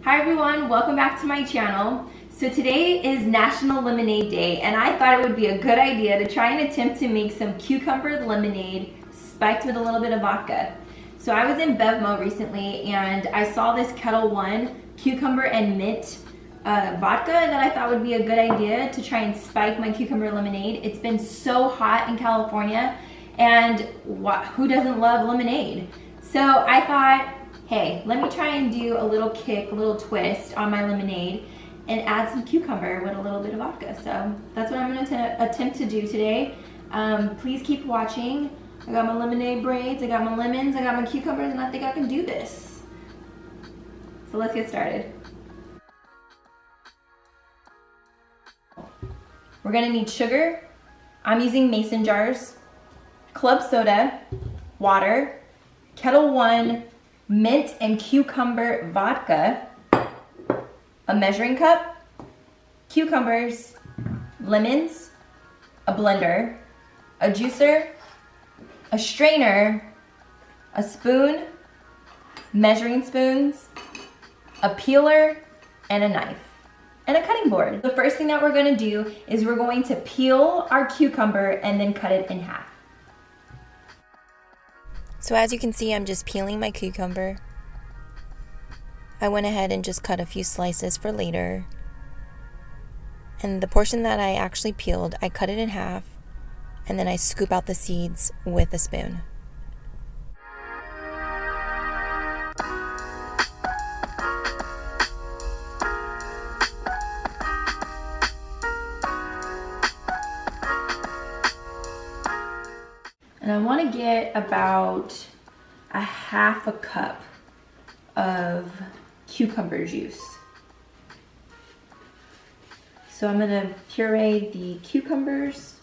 Hi everyone, welcome back to my channel. So today is National Lemonade Day and I thought it would be a good idea to try and attempt to make some cucumber lemonade spiked with a little bit of vodka. So I was in BevMo recently and I saw this Ketel One cucumber and mint vodka that I thought would be a good idea to try and spike my cucumber lemonade. It's been so hot in California and who doesn't love lemonade? So I thought, hey, let me try and do a little kick, a little twist on my lemonade and add some cucumber with a little bit of vodka. So that's what I'm going to attempt to do today. Please keep watching. I got my lemonade braids, I got my lemons, I got my cucumbers, and I think I can do this. So let's get started. We're going to need sugar. I'm using mason jars, club soda, water, Ketel One mint and cucumber vodka, a measuring cup, cucumbers, lemons, a blender, a juicer, a strainer, a spoon, measuring spoons, a peeler, and a knife, and a cutting board. The first thing that we're going to do is we're going to peel our cucumber and then cut it in half. So as you can see, I'm just peeling my cucumber. I went ahead and just cut a few slices for later. And the portion that I actually peeled, I cut it in half, and then I scoop out the seeds with a spoon. And I want to get about a half a cup of cucumber juice. So I'm going to puree the cucumbers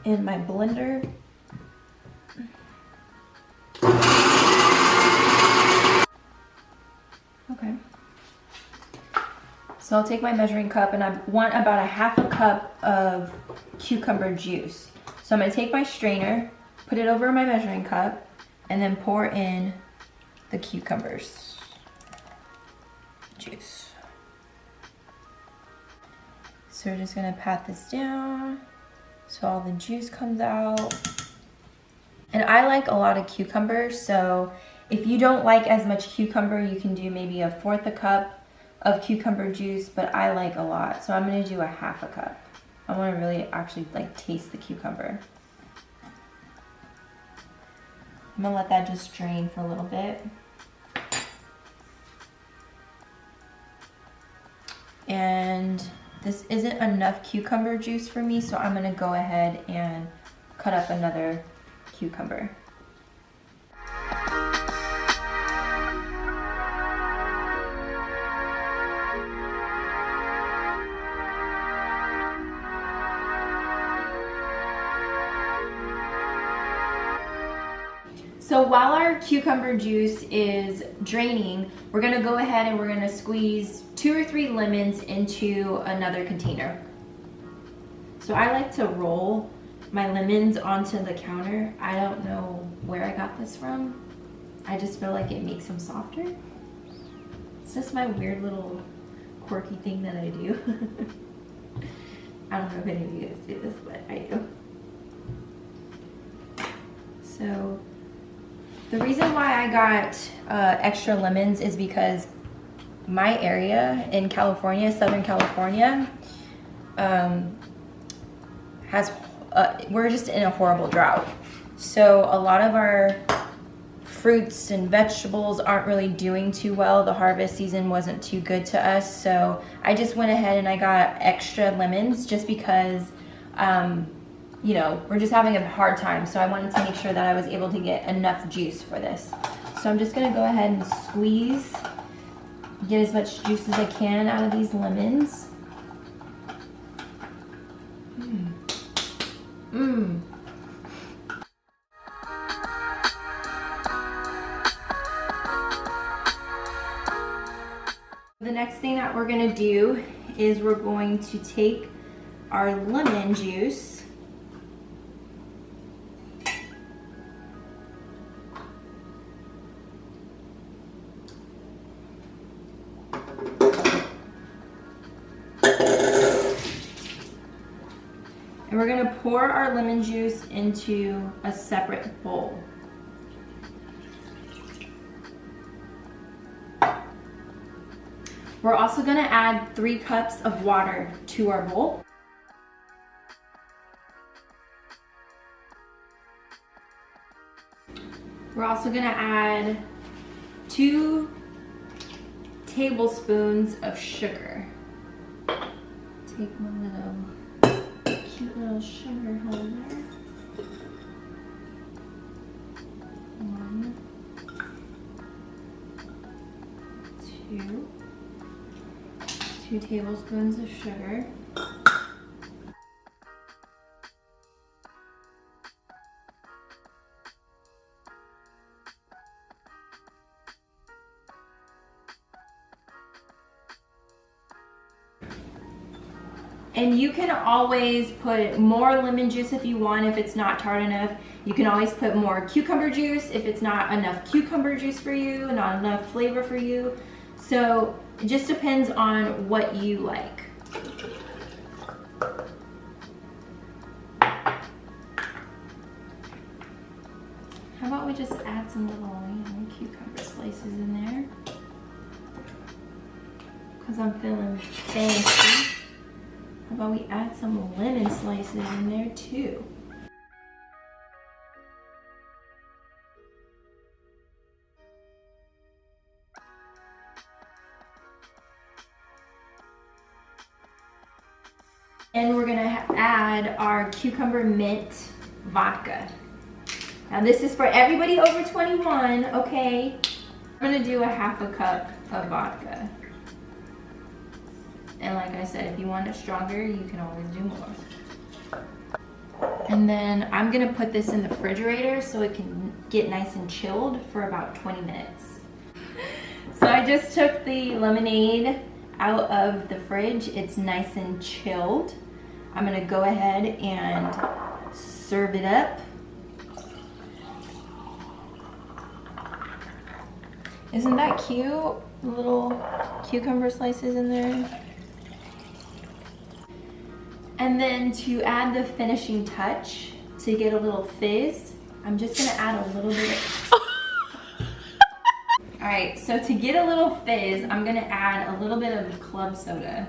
in my blender. Okay. So I'll take my measuring cup and I want about a half a cup of cucumber juice. So I'm going to take my strainer, put it over my measuring cup, and then pour in the cucumbers juice. So we're just going to pat this down so all the juice comes out. And I like a lot of cucumber, so if you don't like as much cucumber, you can do maybe a fourth a cup of cucumber juice, but I like a lot, so I'm going to do a half a cup. I want to really actually like taste the cucumber. I'm going to let that just drain for a little bit. And this isn't enough cucumber juice for me, so I'm going to go ahead and cut up another cucumber. So while our cucumber juice is draining, we're gonna go ahead and we're gonna squeeze 2 or 3 lemons into another container. So I like to roll my lemons onto the counter. I don't know where I got this from. I just feel like it makes them softer. It's just my weird little quirky thing that I do. I don't know if any of you guys do this, but I do. So the reason why I got extra lemons is because my area in California, Southern California, we're just in a horrible drought. So a lot of our fruits and vegetables aren't really doing too well. The harvest season wasn't too good to us. So I just went ahead and I got extra lemons just because you know, we're just having a hard time, so I wanted to make sure that I was able to get enough juice for this. So I'm just gonna go ahead and squeeze, get as much juice as I can out of these lemons. The next thing that we're gonna do is we're going to take our lemon juice we're gonna pour our lemon juice into a separate bowl. We're also gonna add 3 cups of water to our bowl. We're also gonna add 2 tablespoons of sugar. Take my little cute little sugar holder. 1, 2 tablespoons of sugar. And you can always put more lemon juice if you want, if it's not tart enough. You can always put more cucumber juice if it's not enough cucumber juice for you, not enough flavor for you. So it just depends on what you like. How about we just add some little cucumber slices in there? Because I'm feeling fancy. How about we add some lemon slices in there too? And we're gonna add our cucumber mint vodka. Now this is for everybody over 21, okay? I'm gonna do a 1/2 cup of vodka. And like I said, if you want it stronger, you can always do more. And then I'm gonna put this in the refrigerator so it can get nice and chilled for about 20 minutes. So I just took the lemonade out of the fridge. It's nice and chilled. I'm gonna go ahead and serve it up. Isn't that cute? Little cucumber slices in there. And then to add the finishing touch, to get a little fizz, I'm just gonna add a little bit of... All right, so to get a little fizz, I'm gonna add a little bit of club soda.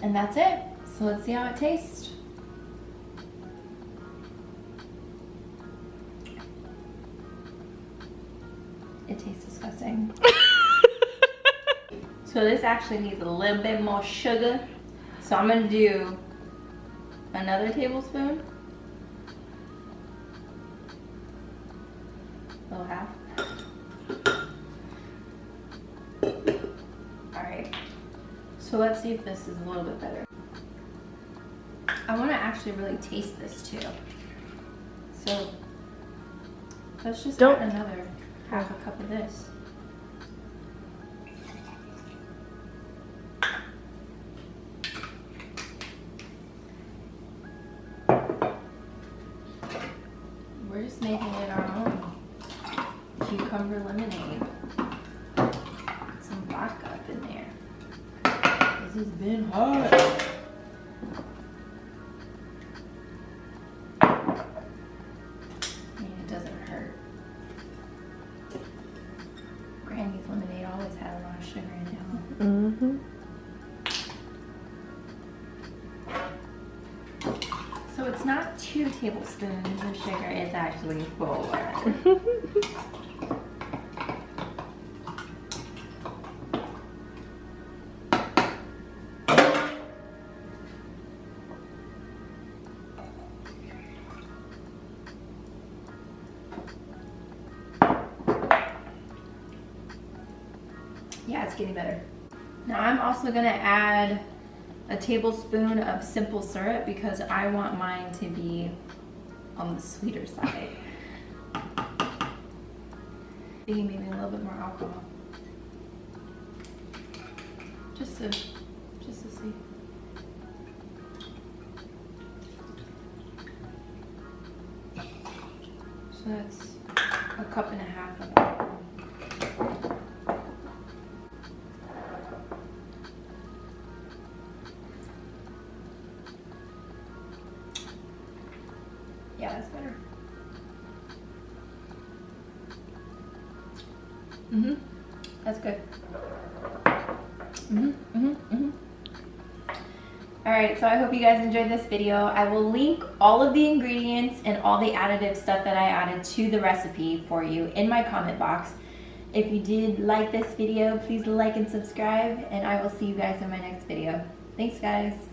And that's it. So let's see how it tastes. It tastes disgusting. So this actually needs a little bit more sugar. So I'm gonna do another tablespoon. A little half. All right. So let's see if this is a little bit better. I want to actually really taste this too. So let's just add another 1/2 cup of this. We're just making it our own cucumber lemonade. Put some vodka up in there. This has been hot. Granny's lemonade always had a lot of sugar in it. Mm-hmm. So it's not 2 tablespoons of sugar, it's actually 4. Yeah, it's getting better. Now I'm also gonna add a tablespoon of simple syrup because I want mine to be on the sweeter side. Thinking maybe a little bit more alcohol. Just to see. So that's a cup and a half of it. Yeah, that's better. That's good. Alright, so I hope you guys enjoyed this video. I will link all of the ingredients and all the additive stuff that I added to the recipe for you in my comment box. If you did like this video, please like and subscribe, and I will see you guys in my next video. Thanks, guys.